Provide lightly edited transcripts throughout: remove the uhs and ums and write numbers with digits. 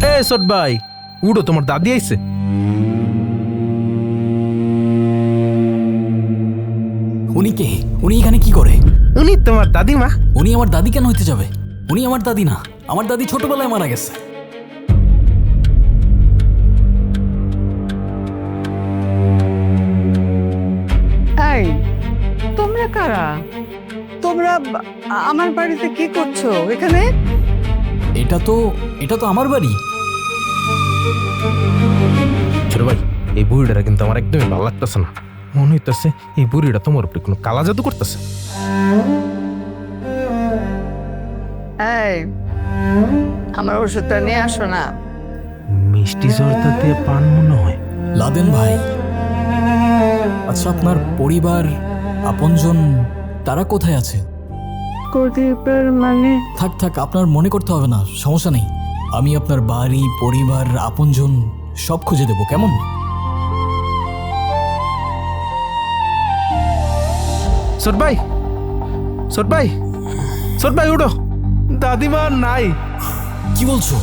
এ ছোট ভাই, উঠো, তোমার দাদি আইছে। উনি কে? উনি এখানে কি করে? উনি তোমার দাদিমা। উনি আমার দাদি কেন হইতে যাবে? উনি আমার দাদি না, আমার দাদি ছোটবেলায় মারা গেছে। এই, তোমরা কারা? তোমরা আমার বাড়িতে কি করছো এখানে? এটা তো আমার বাড়ি। ছোট ভাই, এই বুড়িটা কিন্তু আমার একদমই ভালো লাগতেছে না। মনে হইতেছে এই বুড়িটা তোমার উপরে কোনো কালা জাদু করতেছে। এই, আমার ওষুধটা নিয়ে আসো না। মিষ্টি জর্দা দিয়ে পান মনে হয়। লাদেন ভাই, আচ্ছা আপনার পরিবার, আপনজন তারা কোথায় আছে? প্রদীপের মানে? থাক থাক, আপনার মনে করতে হবে না, সমস্যা নেই। আমি আপনার বাড়ি, পরিবার, আপনজন সব খুঁজে দেবো, কেমন? ছোট ভাই, ছোট ভাই, ছোট ভাই উঠো, দাদিমা নাই। কি বলছো?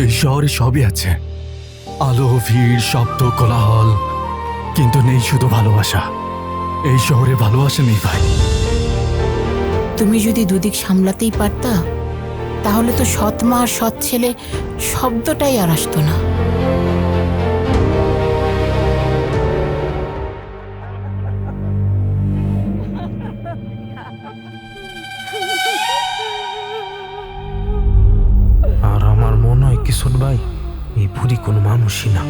এই শহরে সবই আছে, আলো, ভিড়, শব্দ, কোলাহল, কিন্তু নেই শুধু ভালোবাসা। এই শহরে ভালোবাসা নেই ভাই। তুমি যদি দুদিক সামলাতেই পারতা, তাহলে তো সৎ মা আর সৎ ছেলে শব্দটাই আর আসতো না। আর আমার মনে হয় কি ছোট ভাই, এই বুড়ি কোনো মানুষই না।